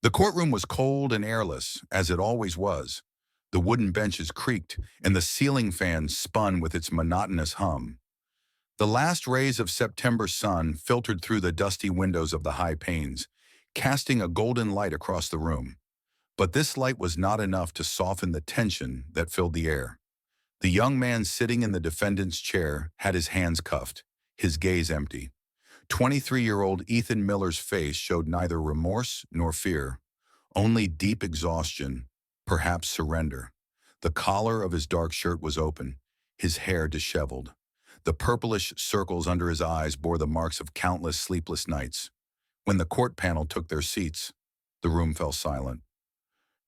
The courtroom was cold and airless, as it always was. The wooden benches creaked, and the ceiling fan spun with its monotonous hum. The last rays of September sun filtered through the dusty windows of the high panes, casting a golden light across the room. But this light was not enough to soften the tension that filled the air. The young man sitting in the defendant's chair had his hands cuffed, his gaze empty. 23-year-old Ethan Miller's face showed neither remorse nor fear, only deep exhaustion, perhaps surrender. The collar of his dark shirt was open, his hair disheveled. The purplish circles under his eyes bore the marks of countless sleepless nights. When the court panel took their seats, the room fell silent.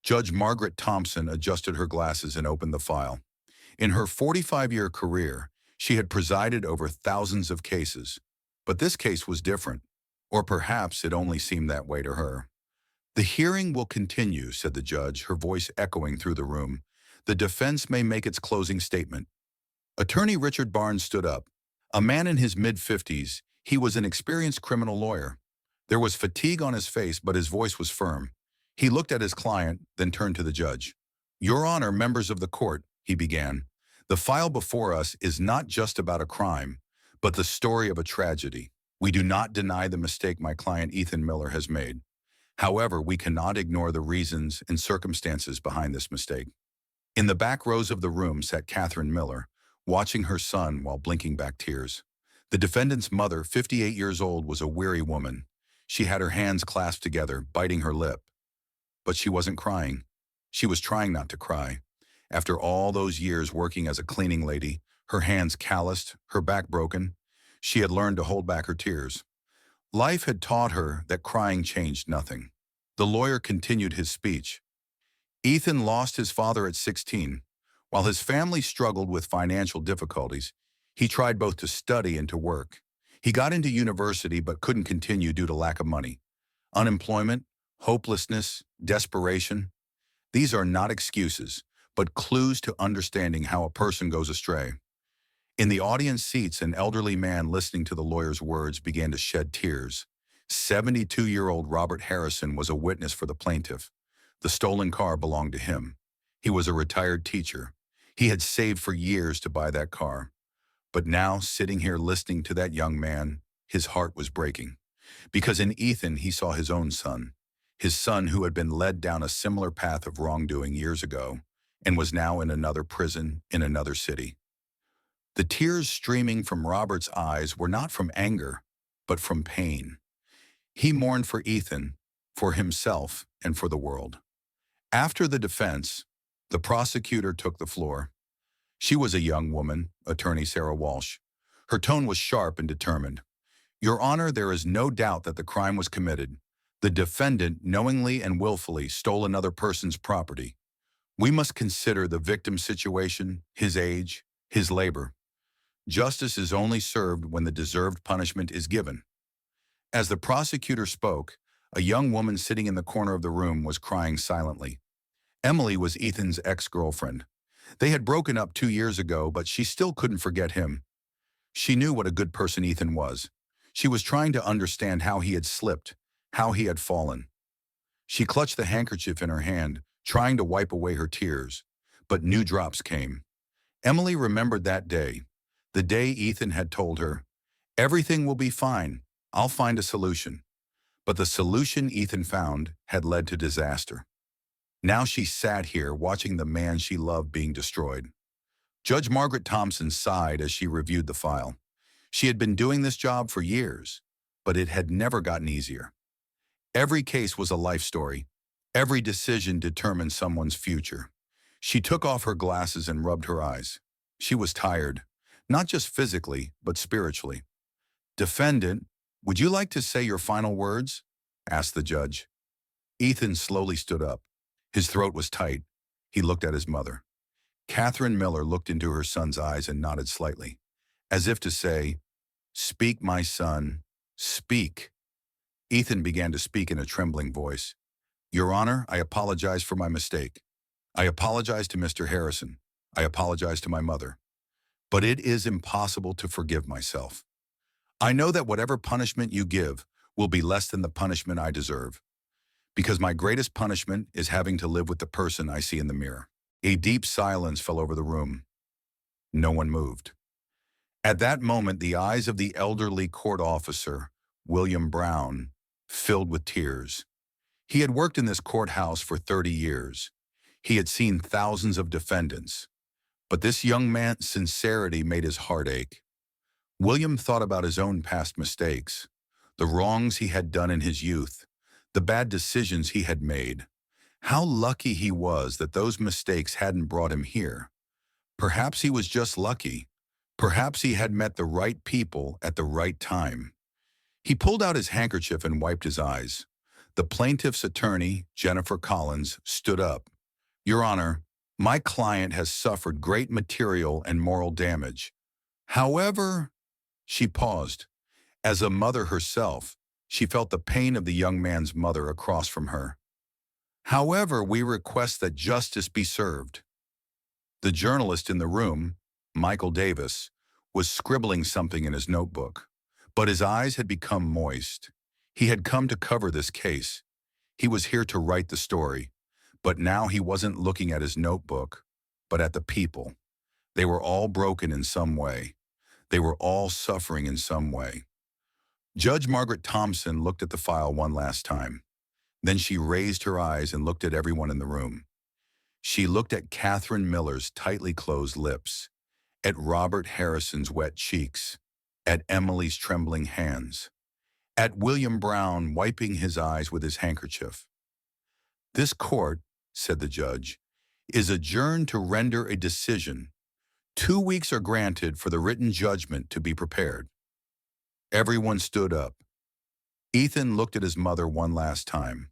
Judge Margaret Thompson adjusted her glasses and opened the file. In her 45-year career, she had presided over thousands of cases. But this case was different, or perhaps it only seemed that way to her. "The hearing will continue," said the judge, her voice echoing through the room. "The defense may make its closing statement." Attorney Richard Barnes stood up. A man in his mid-50s, he was an experienced criminal lawyer. There was fatigue on his face, but his voice was firm. He looked at his client, then turned to the judge. "Your Honor, members of the court," he began, "the file before us is not just about a crime, but the story of a tragedy. We do not deny the mistake my client Ethan Miller has made. However, we cannot ignore the reasons and circumstances behind this mistake." In the back rows of the room sat Catherine Miller, watching her son while blinking back tears. The defendant's mother, 58 years old, was a weary woman. She had her hands clasped together, biting her lip. But she wasn't crying. She was trying not to cry. After all those years working as a cleaning lady, her hands calloused, her back broken, she had learned to hold back her tears. Life had taught her that crying changed nothing. The lawyer continued his speech. Ethan lost his father at 16. While his family struggled with financial difficulties, he tried both to study and to work. He got into university but couldn't continue due to lack of money. Unemployment, hopelessness, desperation. These are not excuses, but clues to understanding how a person goes astray. In the audience seats, an elderly man listening to the lawyer's words began to shed tears. 72-year-old Robert Harrison was a witness for the plaintiff. The stolen car belonged to him. He was a retired teacher. He had saved for years to buy that car. But now, sitting here listening to that young man, his heart was breaking. Because in Ethan, he saw his own son. His son who had been led down a similar path of wrongdoing years ago and was now in another prison in another city. The tears streaming from Robert's eyes were not from anger, but from pain. He mourned for Ethan, for himself, and for the world. After the defense, the prosecutor took the floor. She was a young woman, Attorney Sarah Walsh. Her tone was sharp and determined. "Your Honor, there is no doubt that the crime was committed. The defendant knowingly and willfully stole another person's property. We must consider the victim's situation, his age, his labor. Justice is only served when the deserved punishment is given." As the prosecutor spoke, a young woman sitting in the corner of the room was crying silently. Emily was Ethan's ex-girlfriend. They had broken up 2 years ago, but she still couldn't forget him. She knew what a good person Ethan was. She was trying to understand how he had slipped, how he had fallen. She clutched the handkerchief in her hand, trying to wipe away her tears, but new drops came. Emily remembered that day, the day Ethan had told her, "Everything will be fine. I'll find a solution." But the solution Ethan found had led to disaster. Now she sat here watching the man she loved being destroyed. Judge Margaret Thompson sighed as she reviewed the file. She had been doing this job for years, but it had never gotten easier. Every case was a life story. Every decision determined someone's future. She took off her glasses and rubbed her eyes. She was tired, not just physically, but spiritually. "Defendant, would you like to say your final words?" asked the judge. Ethan slowly stood up. His throat was tight. He looked at his mother. Catherine Miller looked into her son's eyes and nodded slightly, as if to say, "Speak, my son, speak." Ethan began to speak in a trembling voice. "Your Honor, I apologize for my mistake. I apologize to Mr. Harrison. I apologize to my mother. But it is impossible to forgive myself. I know that whatever punishment you give will be less than the punishment I deserve. Because my greatest punishment is having to live with the person I see in the mirror. A deep silence fell over the room. No one moved. At that moment, the eyes of the elderly court officer, William Brown, filled with tears. He had worked in this courthouse for 30 years. He had seen thousands of defendants. But this young man's sincerity made his heart ache. William thought about his own past mistakes, the wrongs he had done in his youth, the bad decisions he had made. How lucky he was that those mistakes hadn't brought him here. Perhaps he was just lucky. Perhaps he had met the right people at the right time. He pulled out his handkerchief and wiped his eyes. The plaintiff's attorney, Jennifer Collins, stood up. "Your Honor, my client has suffered great material and moral damage. However," she paused. As a mother herself, she felt the pain of the young man's mother across from her. "However, we request that justice be served." The journalist in the room, Michael Davis, was scribbling something in his notebook, but his eyes had become moist. He had come to cover this case. He was here to write the story, but now he wasn't looking at his notebook, but at the people. They were all broken in some way. They were all suffering in some way. Judge Margaret Thompson looked at the file one last time. Then she raised her eyes and looked at everyone in the room. She looked at Catherine Miller's tightly closed lips, at Robert Harrison's wet cheeks, at Emily's trembling hands, at William Brown wiping his eyes with his handkerchief. "This court," said the judge, "is adjourned to render a decision. 2 weeks are granted for the written judgment to be prepared." Everyone stood up. Ethan looked at his mother one last time.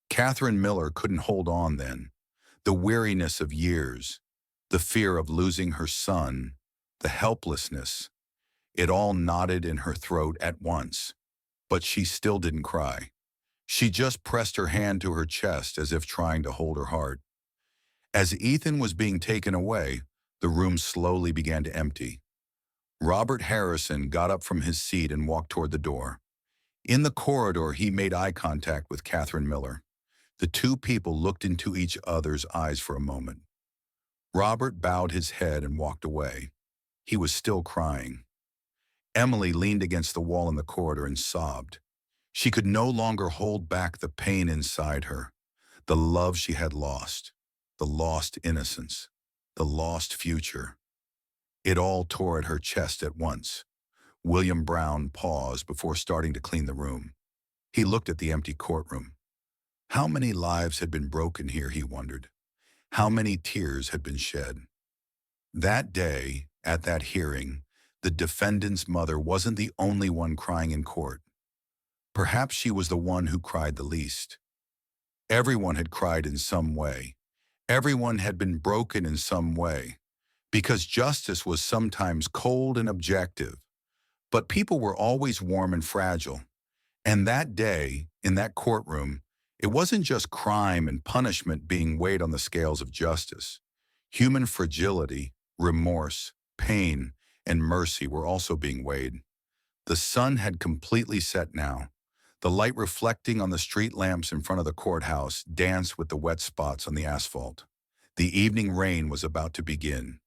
Catherine Miller couldn't hold on then. The weariness of years, the fear of losing her son, the helplessness, it all knotted in her throat at once. But she still didn't cry. She just pressed her hand to her chest as if trying to hold her heart. As Ethan was being taken away, the room slowly began to empty. Robert Harrison got up from his seat and walked toward the door. In the corridor, he made eye contact with Catherine Miller. The two people looked into each other's eyes for a moment. Robert bowed his head and walked away. He was still crying. Emily leaned against the wall in the corridor and sobbed. She could no longer hold back the pain inside her, the love she had lost, the lost innocence, the lost future. It all tore at her chest at once. William Brown paused before starting to clean the room. He looked at the empty courtroom. How many lives had been broken here, he wondered. How many tears had been shed? That day, at that hearing, the defendant's mother wasn't the only one crying in court. Perhaps she was the one who cried the least. Everyone had cried in some way. Everyone had been broken in some way, because justice was sometimes cold and objective, but people were always warm and fragile. And that day, in that courtroom, it wasn't just crime and punishment being weighed on the scales of justice. Human fragility, remorse, pain, and mercy were also being weighed. The sun had completely set now. The light reflecting on the street lamps in front of the courthouse danced with the wet spots on the asphalt. The evening rain was about to begin.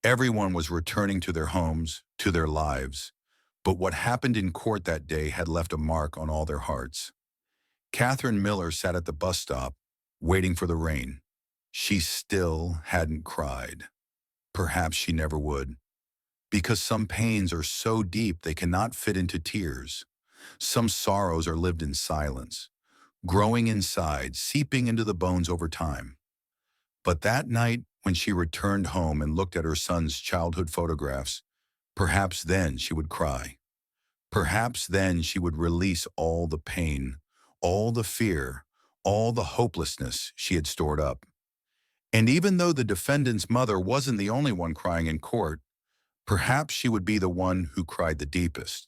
Everyone was returning to their homes, to their lives. But what happened in court that day had left a mark on all their hearts. Catherine Miller sat at the bus stop, waiting for the rain. She still hadn't cried. Perhaps she never would. Because some pains are so deep they cannot fit into tears. Some sorrows are lived in silence, growing inside, seeping into the bones over time. But that night, when she returned home and looked at her son's childhood photographs, perhaps then she would cry. Perhaps then she would release all the pain, all the fear, all the hopelessness she had stored up. And even though the defendant's mother wasn't the only one crying in court, perhaps she would be the one who cried the deepest.